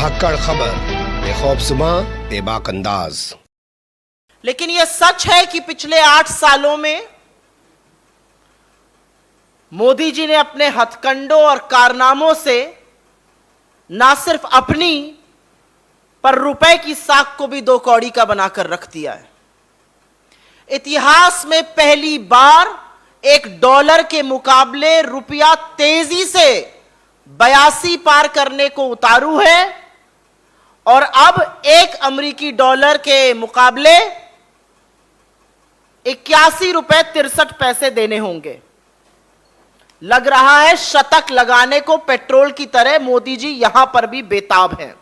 धाकड़ खबर, बेखौफसुमा बेबाक अंदाज। लेकिन यह सच है कि पिछले 8 सालों में मोदी जी ने अपने हथकंडों और कारनामों से ना सिर्फ अपनी पर रुपए की साख को भी 2 कौड़ी का बनाकर रख दिया है। इतिहास में पहली बार $1 के मुकाबले रुपया तेजी से 82 पार करने को उतारू है और अब $1 के मुकाबले 81 रुपए 63 पैसे देने होंगे। लग रहा है शतक लगाने को पेट्रोल की तरह मोदी जी यहां पर भी बेताब हैं।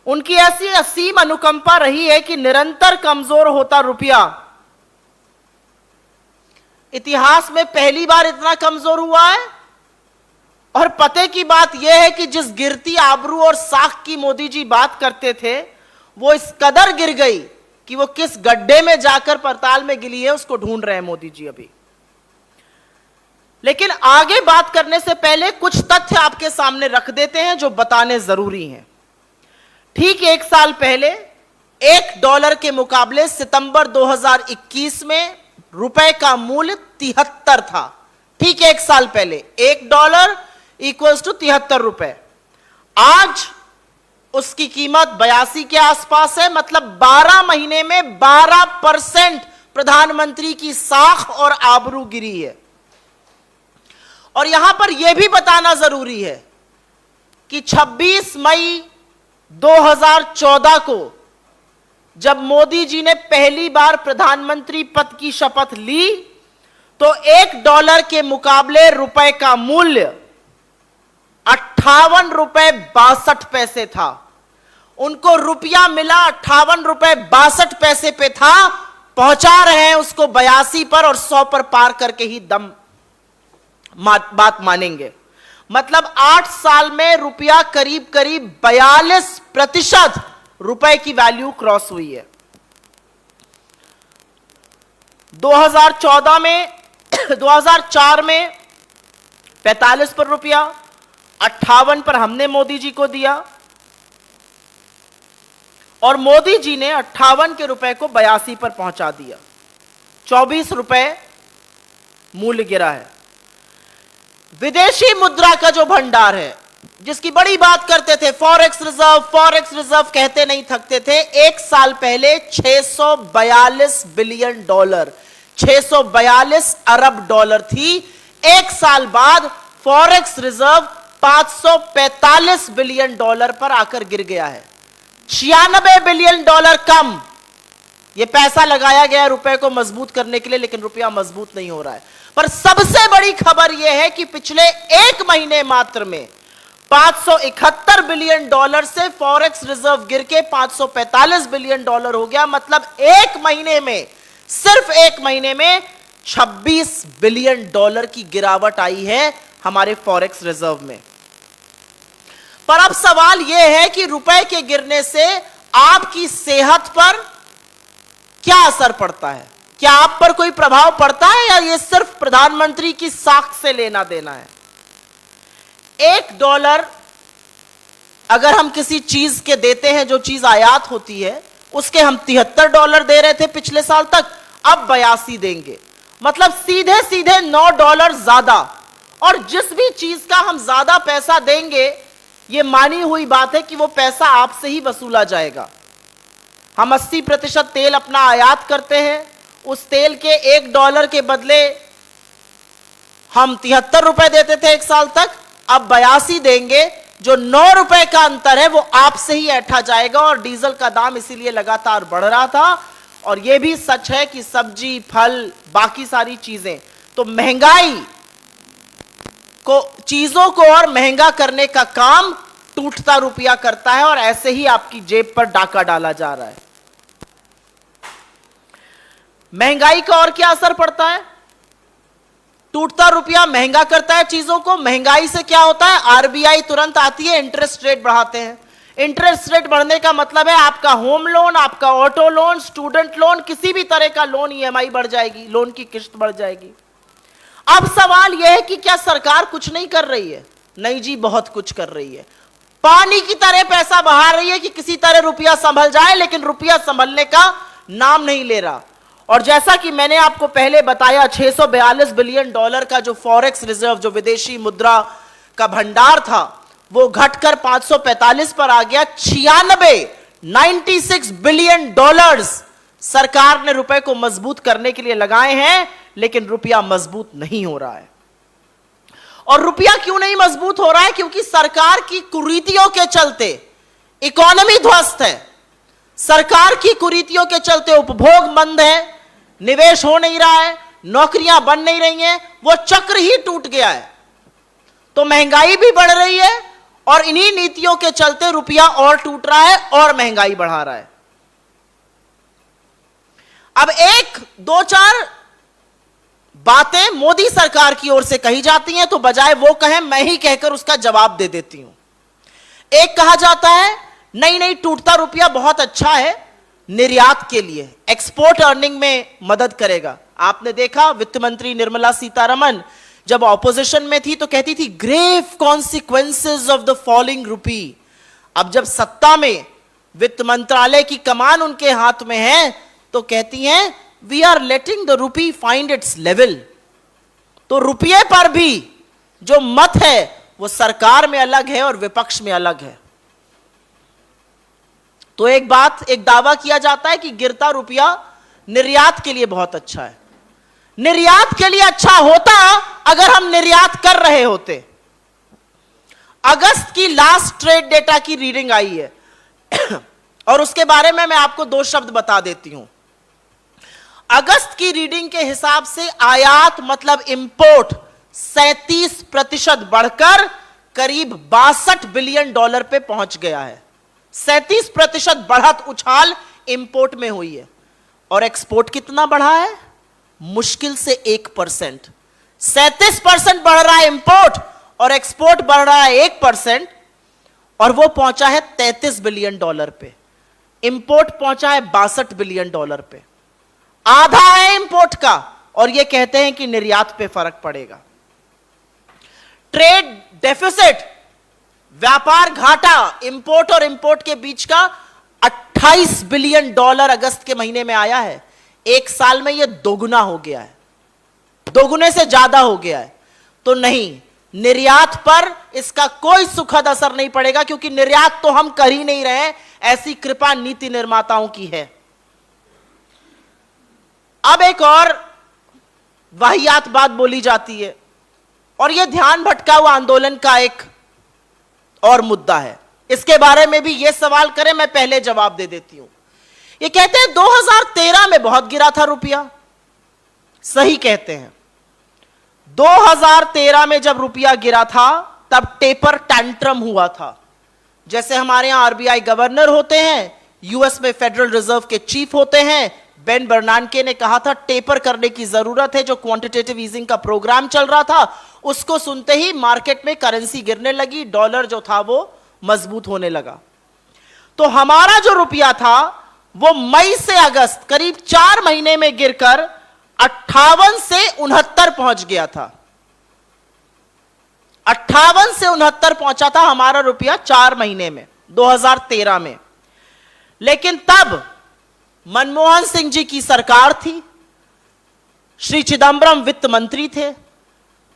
उनकी ऐसी असीम अनुकंपा रही है कि निरंतर कमजोर होता रुपया इतिहास में पहली बार इतना कमजोर हुआ है। और पते की बात यह है कि जिस गिरती आबरू और साख की मोदी जी बात करते थे वो इस कदर गिर गई कि वो किस गड्ढे में जाकर पड़ताल में गिरी है उसको ढूंढ रहे हैं मोदी जी अभी। लेकिन आगे बात करने से पहले कुछ तथ्य आपके सामने रख देते हैं जो बताने जरूरी हैं। ठीक 1 साल पहले $1 के मुकाबले सितंबर 2021 में रुपए का मूल्य 73 था। ठीक 1 साल पहले $1 इक्वल्स टू 73 रुपए। आज उसकी कीमत 82 के आसपास है। मतलब 12 महीने में 12% प्रधानमंत्री की साख और आबरू गिरी है। और यहां पर यह भी बताना जरूरी है कि 26 मई 2014 को जब मोदी जी ने पहली बार प्रधानमंत्री पद की शपथ ली तो $1 के मुकाबले रुपए का मूल्य 58 रुपए 62 पैसे था। उनको रुपया मिला 58 रुपए 62 पैसे पे था, पहुंचा रहे हैं उसको 82 पर और 100 पर पार करके ही दम बात मानेंगे। मतलब 8 साल में रुपया करीब करीब 42% रुपए की वैल्यू क्रॉस हुई है। 2004 में 45 पर रुपया, 58 पर हमने मोदी जी को दिया और मोदी जी ने 58 के रुपए को 82 पर पहुंचा दिया। 24 रुपए मूल्य गिरा है। विदेशी मुद्रा का जो भंडार है जिसकी बड़ी बात करते थे, फॉरेक्स रिजर्व कहते नहीं थकते थे। 1 साल पहले $642 बिलियन, 642 अरब डॉलर थी। 1 साल बाद फॉरेक्स रिजर्व $545 बिलियन पर आकर गिर गया है। $96 बिलियन कम। यह पैसा लगाया गया रुपए को मजबूत करने के लिए, लेकिन रुपया मजबूत नहीं हो रहा है। पर सबसे बड़ी खबर यह है कि पिछले 1 महीने मात्र में $571 बिलियन से फॉरेक्स रिजर्व गिर के $545 बिलियन हो गया। मतलब 1 महीने में, सिर्फ 1 महीने में $26 बिलियन की गिरावट आई है हमारे फॉरेक्स रिजर्व में। पर अब सवाल यह है कि रुपए के गिरने से आपकी सेहत पर क्या असर पड़ता है? क्या आप पर कोई प्रभाव पड़ता है या यह सिर्फ प्रधानमंत्री की साख से लेना देना है? $1 अगर हम किसी चीज के देते हैं, जो चीज आयात होती है, उसके हम $73 दे रहे थे पिछले साल तक, अब 82 देंगे। मतलब सीधे सीधे $9 ज्यादा। और जिस भी चीज का हम ज्यादा पैसा देंगे, यह मानी हुई बात है कि वो पैसा आपसे ही वसूला जाएगा। हम 80% तेल अपना आयात करते हैं, उस तेल के $1 के बदले हम 73 रुपए देते थे 1 साल तक, अब 82 देंगे। जो $9 का अंतर है वो आपसे ही ऐंठा जाएगा। और डीजल का दाम इसीलिए लगातार बढ़ रहा था। और यह भी सच है कि सब्जी, फल, बाकी सारी चीजें, तो महंगाई को, चीजों को और महंगा करने का काम टूटता रुपया करता है और ऐसे ही आपकी जेब पर डाका डाला जा रहा है। महंगाई का और क्या असर पड़ता है? टूटता रुपया महंगा करता है चीजों को। महंगाई से क्या होता है? आरबीआई तुरंत आती है, इंटरेस्ट रेट बढ़ाते हैं। इंटरेस्ट रेट बढ़ने का मतलब है आपका होम लोन, आपका ऑटो लोन, स्टूडेंट लोन, किसी भी तरह का लोन, ईएमआई बढ़ जाएगी, लोन की किस्त बढ़ जाएगी। अब सवाल यह है कि क्या सरकार कुछ नहीं कर रही है? नहीं जी, बहुत कुछ कर रही है। पानी की तरह पैसा बहा रही है कि किसी तरह रुपया संभल जाए, लेकिन रुपया संभलने का नाम नहीं ले रहा। और जैसा कि मैंने आपको पहले बताया, 642 बिलियन डॉलर का जो फॉरेक्स रिजर्व, जो विदेशी मुद्रा का भंडार था, वो घटकर 545 पर आ गया। 96 बिलियन डॉलर्स सरकार ने रुपए को मजबूत करने के लिए लगाए हैं, लेकिन रुपया मजबूत नहीं हो रहा है। और रुपया क्यों नहीं मजबूत हो रहा है? क्योंकि सरकार की कुरीतियों के चलते इकोनॉमी ध्वस्त है। सरकार की कुरीतियों के चलते उपभोग मंद है, निवेश हो नहीं रहा है, नौकरियां बन नहीं रही हैं, वो चक्र ही टूट गया है। तो महंगाई भी बढ़ रही है और इन्हीं नीतियों के चलते रुपया और टूट रहा है और महंगाई बढ़ा रहा है। अब एक दो चार बातें मोदी सरकार की ओर से कही जाती हैं, तो बजाय वो कहें, मैं ही कहकर उसका जवाब दे देती हूं। एक कहा जाता है, नहीं नहीं, टूटता रुपया बहुत अच्छा है निर्यात के लिए, एक्सपोर्ट अर्निंग में मदद करेगा। आपने देखा वित्त मंत्री निर्मला सीतारमण जब ऑपोजिशन में थी तो कहती थी grave consequences of the falling rupee. अब जब सत्ता में वित्त मंत्रालय की कमान उनके हाथ में है तो कहती हैं we are letting the rupee find its level. तो रुपये पर भी जो मत है वो सरकार में अलग है और विपक्ष में अलग है। तो एक दावा किया जाता है कि गिरता रुपया निर्यात के लिए बहुत अच्छा है। निर्यात के लिए अच्छा होता अगर हम निर्यात कर रहे होते। अगस्त की लास्ट ट्रेड डेटा की रीडिंग आई है और उसके बारे में मैं आपको दो शब्द बता देती हूं। अगस्त की रीडिंग के हिसाब से आयात मतलब इंपोर्ट 37% बढ़कर करीब 62 बिलियन डॉलर पे पहुंच गया है। 37% बढ़त उछाल इंपोर्ट में हुई है। और एक्सपोर्ट कितना बढ़ा है? मुश्किल से 1%। 37% बढ़ रहा है इंपोर्ट और एक्सपोर्ट बढ़ रहा है 1%, और वो पहुंचा है 33 बिलियन डॉलर पे। इंपोर्ट पहुंचा है 62 बिलियन डॉलर पे। आधा है इंपोर्ट का, और ये कहते हैं कि निर्यात पे फर्क पड़ेगा। ट्रेड डेफिसिट, व्यापार घाटा, इंपोर्ट और इंपोर्ट के बीच का 28 बिलियन डॉलर अगस्त के महीने में आया है। एक साल में यह दोगुना हो गया है, दोगुने से ज्यादा हो गया है। तो नहीं, निर्यात पर इसका कोई सुखद असर नहीं पड़ेगा, क्योंकि निर्यात तो हम कर ही नहीं रहे, ऐसी कृपा नीति निर्माताओं की है। अब एक और वाहियात बात बोली जाती है, और यह ध्यान भटका हुआ आंदोलन का एक और मुद्दा है। इसके बारे में भी यह सवाल करें, मैं पहले जवाब दे देती हूं। ये कहते हैं 2013 में बहुत गिरा था रुपया। सही कहते हैं। 2013 में जब रुपया गिरा था तब टेपर टैंट्रम हुआ था। जैसे हमारे यहां आरबीआई गवर्नर होते हैं, यूएस में फेडरल रिजर्व के चीफ होते हैं, बेन बर्नांके ने कहा था टेपर करने की जरूरत है। जो क्वांटिटेटिव ईजिंग का प्रोग्राम चल रहा था उसको सुनते ही मार्केट में करेंसी गिरने लगी, डॉलर जो था वो मजबूत होने लगा। तो हमारा जो रुपया था वो मई से अगस्त करीब 4 महीने में गिरकर 58 से 69 पहुंच गया था। 58 से 69 पहुंचा था हमारा रुपया 4 महीने में 2013 में। लेकिन तब मनमोहन सिंह जी की सरकार थी, श्री चिदंबरम वित्त मंत्री थे,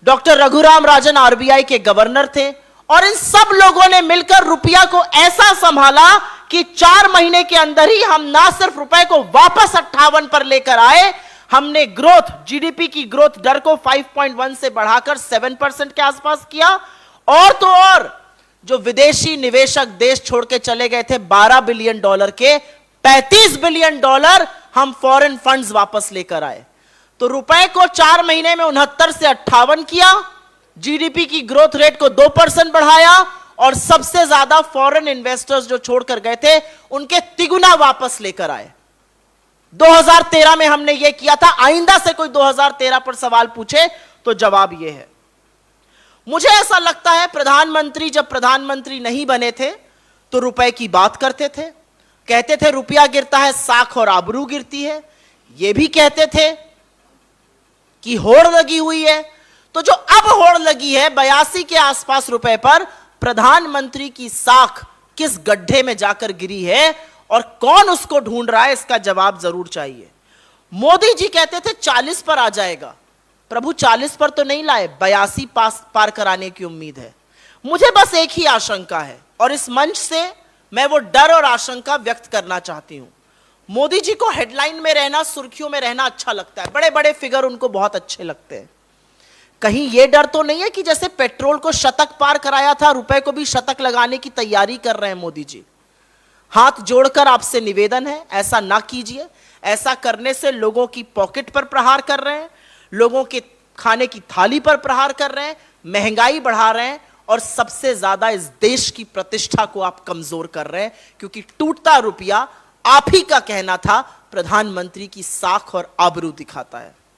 डॉक्टर रघुराम राजन आरबीआई के गवर्नर थे, और इन सब लोगों ने मिलकर रुपया को ऐसा संभाला कि 4 महीने के अंदर ही हम ना सिर्फ रुपए को वापस 58 पर लेकर आए, हमने ग्रोथ, जीडीपी की ग्रोथ दर को 5.1 से बढ़ाकर 7% के आसपास किया। और तो और जो विदेशी निवेशक देश छोड़ के चले गए थे 12 बिलियन डॉलर के, 35 बिलियन डॉलर हम फॉरेन फंड्स वापस लेकर आए। तो रुपए को 4 महीने में 69 से 58 किया, जीडीपी की ग्रोथ रेट को 2% बढ़ाया, और सबसे ज्यादा फॉरेन इन्वेस्टर्स जो छोड़कर गए थे उनके तिगुना वापस लेकर आए। 2013 में हमने यह किया था। आइंदा से कोई 2013 पर सवाल पूछे तो जवाब यह है। मुझे ऐसा लगता है प्रधानमंत्री जब प्रधानमंत्री नहीं बने थे तो रुपए की बात करते थे, कहते थे रुपया गिरता है साख और आबरू गिरती है, यह भी कहते थे कि होड़ लगी हुई है। तो जो अब होड़ लगी है 82 के आसपास रुपए पर, प्रधानमंत्री की साख किस गड्ढे में जाकर गिरी है और कौन उसको ढूंढ रहा है, इसका जवाब जरूर चाहिए। मोदी जी कहते थे 40 पर आ जाएगा। प्रभु 40 पर तो नहीं लाए, 82 पार कराने की उम्मीद है। मुझे बस एक ही आशंका है और इस मंच से मैं वो डर और आशंका व्यक्त करना चाहती हूं। मोदी जी को हेडलाइन में रहना, सुर्खियों में रहना अच्छा लगता है, बड़े बड़े फिगर उनको बहुत अच्छे लगते हैं। कहीं यह डर तो नहीं है कि जैसे पेट्रोल को शतक पार कराया था, रुपए को भी शतक लगाने की तैयारी कर रहे हैं मोदी जी। हाथ जोड़कर आपसे निवेदन है, ऐसा ना कीजिए। ऐसा करने से लोगों की पॉकेट पर प्रहार कर रहे हैं, लोगों के खाने की थाली पर प्रहार कर रहे हैं, महंगाई बढ़ा रहे हैं और सबसे ज्यादा इस देश की प्रतिष्ठा को आप कमजोर कर रहे हैं, क्योंकि टूटता रुपया आप ही का कहना था प्रधानमंत्री की साख और आबरू दिखाता है।